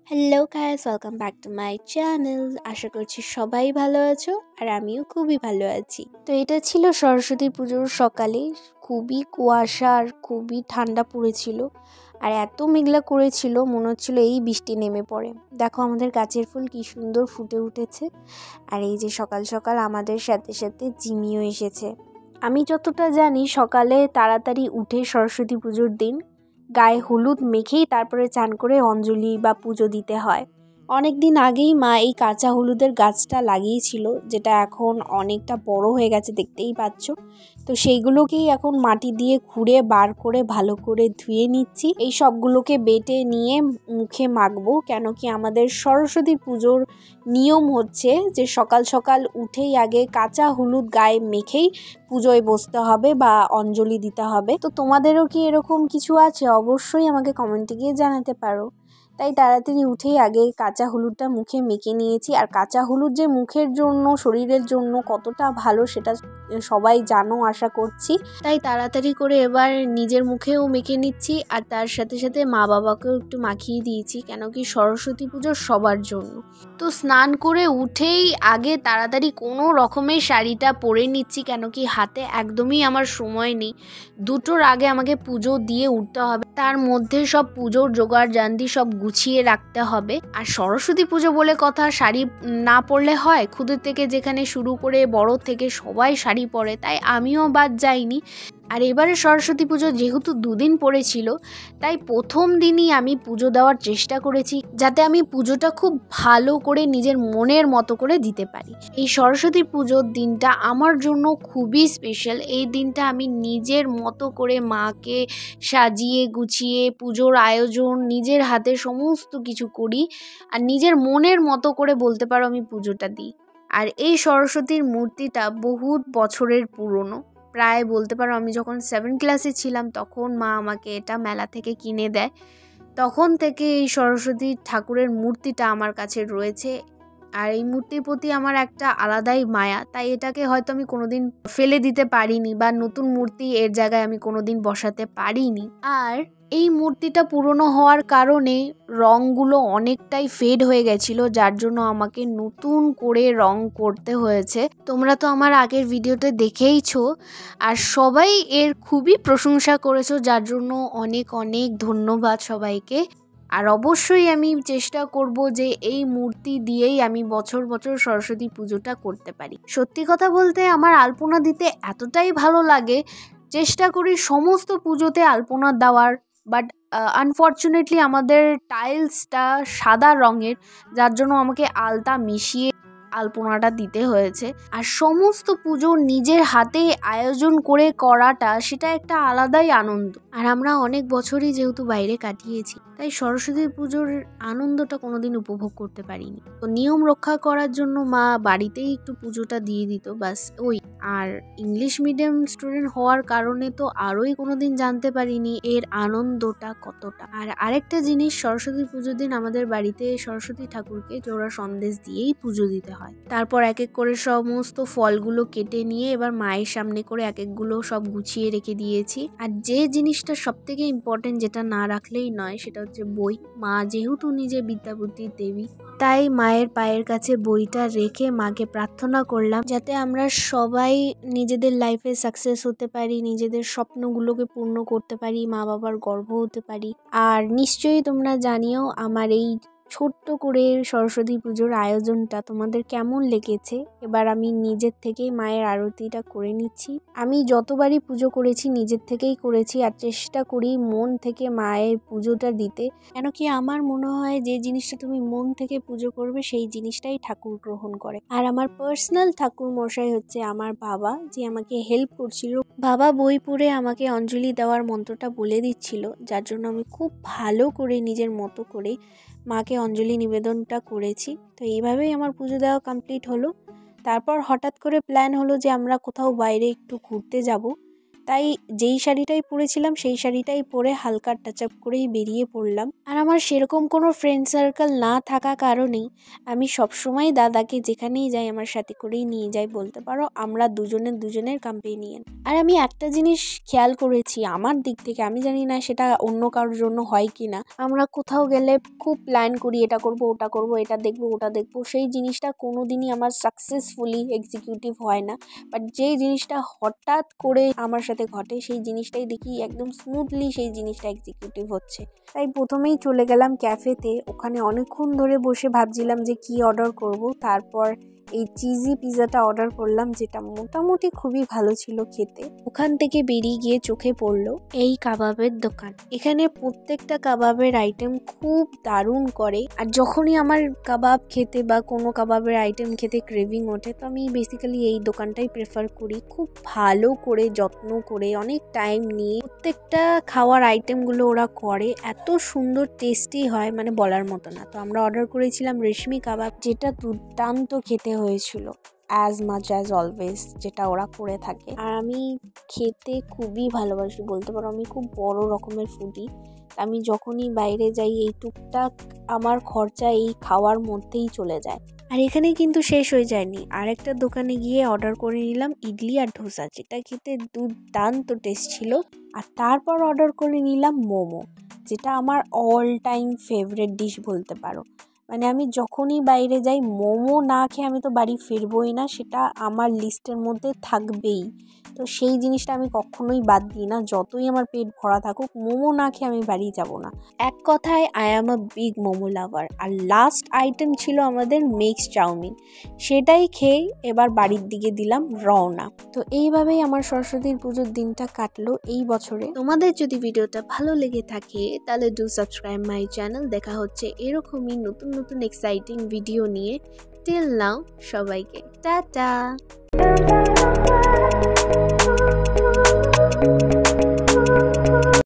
Hello guys, welcome back to my channel. আশা করছি সবাই ভালো আছো আর আমিও খুবই ভালো আছি। তো এটা ছিল সরস্বতী পুজোর সকালে। খুবই কুয়াশা আর খুবই ঠান্ডা পড়েছিল আর এত মেঘলা করেছিল মনে হচ্ছিল এই বৃষ্টি নেমে পড়ে। দেখো আমাদের গাছের ফুল কি সুন্দর ফুটে উঠেছে। আর এই যে সকাল সকাল আমাদের সাথে সাথে জিমিও এসেছে। আমি যতটা জানি সকালে তাড়াতাড়ি উঠে সরস্বতী পুজোর দিন গায়ে হলুদ মেখেই তারপরে চান করে অঞ্জলি বা পুজো দিতে হয়। অনেক দিন আগেই মা এই কাঁচা হলুদের গাছটা লাগিয়েছিল, যেটা এখন অনেকটা বড় হয়ে গেছে, দেখতেই পাচ্ছ। তো সেইগুলোকেই এখন মাটি দিয়ে খুঁড়ে বার করে ভালো করে ধুয়ে নিচ্ছি। এই সবগুলোকে বেটে নিয়ে মুখে মাখবো, কেন কি আমাদের সরস্বতী পুজোর নিয়ম হচ্ছে যে সকাল সকাল উঠেই আগে কাঁচা হলুদ গায়ে মেখেই পুজোয় বসতে হবে বা অঞ্জলি দিতে হবে। তো তোমাদেরও কি এরকম কিছু আছে? অবশ্যই আমাকে কমেন্টে গিয়ে জানাতে পারো। তাই তাড়াতাড়ি উঠেই আগে কাঁচা হলুদটা মুখে মেখে নিয়েছি। আর কাঁচা হলুদ যে মুখের জন্য, শরীরের জন্য কতটা ভালো সেটা সবাই জানো আশা করছি। তাই তাড়াতাড়ি করে এবার নিজের মুখেও মেখে নিচ্ছি আর তার সাথে সাথে মা বাবাকেও একটু মাখিয়ে দিয়েছি, কেন কি সরস্বতী পুজো সবার জন্য। তো স্নান করে উঠেই আগে তাড়াতাড়ি কোনো রকমের শাড়িটা পরে নিচ্ছি, কেন কি হাতে একদমই আমার সময় নেই। 2টোর আগে আমাকে পুজো দিয়ে উঠতে হবে, তার মধ্যে সব পুজোর জোগাড় জান্তি সব গুছিয়ে রাখতে হবে। আর সরস্বতী পুজো বলে কথা, শাড়ি না পরলে হয়? খুদের থেকে যেখানে শুরু করে বড় থেকে সবাই শাড়ি পরে, তাই আমিও বাদ যাইনি। আর এবারে সরস্বতী পুজো যেহেতু 2 দিন পড়েছিল, তাই প্রথম দিনই আমি পুজো দেওয়ার চেষ্টা করেছি, যাতে আমি পুজোটা খুব ভালো করে নিজের মনের মতো করে দিতে পারি। এই সরস্বতী পুজোর দিনটা আমার জন্য খুবই স্পেশাল। এই দিনটা আমি নিজের মতো করে মাকে সাজিয়ে গুছিয়ে পুজোর আয়োজন নিজের হাতে সমস্ত কিছু করি আর নিজের মনের মতো করে বলতে পারো আমি পুজোটা দিই। আর এই সরস্বতীর মূর্তিটা বহুত বছরের পুরনো। প্রায় বলতে পারো আমি যখন 7 ক্লাসে ছিলাম তখন মা আমাকে এটা মেলা থেকে কিনে দেয়। তখন থেকে এই সরস্বতী ঠাকুরের মূর্তিটা আমার কাছে রয়েছে। আর এই মূর্তির প্রতি আমার একটা আলাদাই মায়া, তাই এটাকে হয়তো আমি কোনোদিন ফেলে দিতে পারিনি বা নতুন মূর্তি এর জায়গায় আমি কোনোদিন বসাতে পারিনি। আর এই মূর্তিটা পুরনো হওয়ার কারণে রঙগুলো অনেকটাই ফেড হয়ে গেছিল, যার জন্য আমাকে নতুন করে রং করতে হয়েছে। তোমরা তো আমার আগের ভিডিওতে দেখেইছো আর সবাই এর খুবই প্রশংসা করেছো, যার জন্য অনেক অনেক ধন্যবাদ সবাইকে। আর অবশ্যই আমি চেষ্টা করব যে এই মূর্তি দিয়েই আমি বছর বছর সরস্বতী পুজোটা করতে পারি। সত্যি কথা বলতে আমার আলপনা দিতে এতটাই ভালো লাগে, চেষ্টা করি সমস্ত পুজোতে আলপনা দেওয়ার। বাট আনফর্চুনেটলি আমাদের টাইলসটা সাদা রঙের, যার জন্য আমাকে আলতা মিশিয়ে আলপনাটা দিতে হয়েছে। আর সমস্ত পুজো নিজের হাতে আয়োজন করে করাটা, সেটা একটা আলাদাই আনন্দ। আর আমরা অনেক বছরই যেহেতু বাইরে কাটিয়েছি, তাই সরস্বতী পুজোর আনন্দটা কোনোদিন উপভোগ করতে পারিনি। তো নিয়ম রক্ষা করার জন্য মা বাড়িতেই একটু পুজোটা দিয়ে দিত, বাস ওই। আর ইংলিশ মিডিয়াম স্টুডেন্ট হওয়ার কারণে তো আরোই কোনোদিন জানতে পারিনি এর আনন্দটা কতটা। আর আরেকটা জিনিস, সরস্বতী পুজোর দিন আমাদের বাড়িতে সরস্বতী ঠাকুরকে জোড়া সন্দেশ দিয়েই পুজো দিতে হয়। তারপর এক এক করে সমস্ত ফলগুলো কেটে নিয়ে এবার মায়ের সামনে করে এক একগুলো সব গুছিয়ে রেখে দিয়েছি। আর যে জিনিসটা সব থেকে ইম্পর্টেন্ট, যেটা না রাখলেই নয়, সেটা হচ্ছে বই। মা যেহেতু নিজে বিদ্যা বুদ্ধির দেবী, তাই মায়ের পায়ের কাছে বইটা রেখে মাকে প্রার্থনা করলাম যাতে আমরা সবাই নিজেদের লাইফে সাকসেস হতে পারি, নিজেদের স্বপ্নগুলোকে পূর্ণ করতে পারি, মা বাবার গর্ব হতে পারি। আর নিশ্চয়ই তোমরা জানিও আমার এই ছোট্ট করে সরস্বতী পুজোর আয়োজনটা তোমাদের কেমন লেগেছে। এবার আমি নিজের থেকেই মায়ের আরতিটা করে নিচ্ছি। আমি যতবারই পুজো করেছি নিজের থেকেই করেছি আর চেষ্টা করি মন থেকে মায়ের পুজোটা দিতে, কেন কি আমার মনে হয় যে জিনিসটা তুমি মন থেকে পুজো করবে সেই জিনিসটাই ঠাকুর গ্রহণ করে। আর আমার পার্সোনাল ঠাকুর মশাই হচ্ছে আমার বাবা, যে আমাকে হেল্প করছিল। বাবা বই পড়ে আমাকে অঞ্জলি দেওয়ার মন্ত্রটা বলে দিচ্ছিল, যার জন্য আমি খুব ভালো করে নিজের মতো করে মাকে অঞ্জলি নিবেদনটা করেছি। তো এইভাবেই আমার পুজো দেওয়া কমপ্লিট হলো। তারপর হঠাৎ করে প্ল্যান হলো যে আমরা কোথাও বাইরে একটু ঘুরতে যাব। তাই যেই শাড়িটাই পরেছিলাম সেই শাড়িটাই পরে হালকা টাচ আপ করেই বেরিয়ে পড়লাম। আর আমার সেরকম কোনো ফ্রেন্ড সার্কেল না থাকা কারণেই আমি সবসময় দাদাকে যেখানেই যাই আমার সাথে করেই নিয়ে যাই, বলতে পারো আমরা দুজনের কম্পেনিয়ন। আর আমি একটা জিনিস খেয়াল করেছি আমার দিক থেকে, আমি জানি না সেটা অন্য কারোর জন্য হয় কি না, আমরা কোথাও গেলে খুব প্ল্যান করি, এটা করব ওটা করব, এটা দেখবো ওটা দেখবো, সেই জিনিসটা কোনোদিনই আমার সাকসেসফুলি এক্সিকিউটিভ হয় না। বাট যেই জিনিসটা হঠাৎ করে আমার সাথে ঘটে সেই জিনিসটাই দেখি একদম স্মুথলি সেই জিনিসটা এক্সিকিউটিভ হচ্ছে। তাই প্রথমেই চলে গেলাম ক্যাফেতে, ওখানে অনেকক্ষণ ধরে বসে ভাবছিলাম যে কি অর্ডার করব। তারপর এই চিজি পিৎজাটা অর্ডার করলাম, যেটা মোটামুটি খুবই ভালো ছিল খেতে। ওখান থেকে বেরিয়ে গিয়ে চোখে পড়লো এই কাবাবের দোকান। এখানে প্রত্যেকটা কাবাবের আইটেম খুব দারুণ করে, আর যখনই আমার কাবাব খেতে বা কোনো কাবাবের আইটেম খেতে ক্রেভিং ওঠে তো আমি বেসিক্যালি এই দোকানটাই প্রেফার করি। খুব ভালো করে যত্ন করে অনেক টাইম নিয়ে প্রত্যেকটা খাওয়ার আইটেমগুলো ওরা করে, এত সুন্দর টেস্টি হয় মানে বলার মতো না। তো আমরা অর্ডার করেছিলাম রেশমি কাবাব, যেটা দুর্দান্ত খেতে হয়েছিল অ্যাজ মাচ অ্যাজ অলওয়েজ যেটা ওরা করে থাকে। আর আমি খেতে খুবই ভালোবাসি, বলতে পারো আমি খুব বড় রকমের ফুডি। আমি যখনই বাইরে যাই এই টুকটাক আমার খরচা এই খাওয়ার মধ্যেই চলে যায়। আর এখানে কিন্তু শেষ হয়ে যায়নি, আর একটা দোকানে গিয়ে অর্ডার করে নিলাম ইডলি আর ধোসা, যেটা খেতে দুর্দান্ত টেস্ট ছিল। আর তারপর অর্ডার করে নিলাম মোমো, যেটা আমার অল টাইম ফেভারিট ডিশ বলতে পারো। মানে আমি যখনই বাইরে যাই মোমো না খেয়ে আমি তো বাড়ি ফিরবই না, সেটা আমার লিস্টের মধ্যে থাকবেই। তো সেই জিনিসটা আমি কখনোই বাদ দিই না, যতই আমার পেট ভরা থাকুক মোমো না খেয়ে আমি বাড়ি যাব না। এক কথায় I am a big momo lover. আর লাস্ট আইটেম ছিল আমাদের মিক্সড চাউমিন, সেটাই খেয়ে এবার বাড়ির দিকে দিলাম রওনা। তো এইভাবেই আমার সরস্বতীর পুজোর দিনটা কাটলো এই বছরে। তোমাদের যদি ভিডিওটা ভালো লেগে থাকে তাহলে ডু সাবস্ক্রাইব মাই চ্যানেল। দেখা হচ্ছে এরকমই নতুন নতুন এক্সাইটিং ভিডিও নিয়ে। টিল নাও সবাইকে টাটা।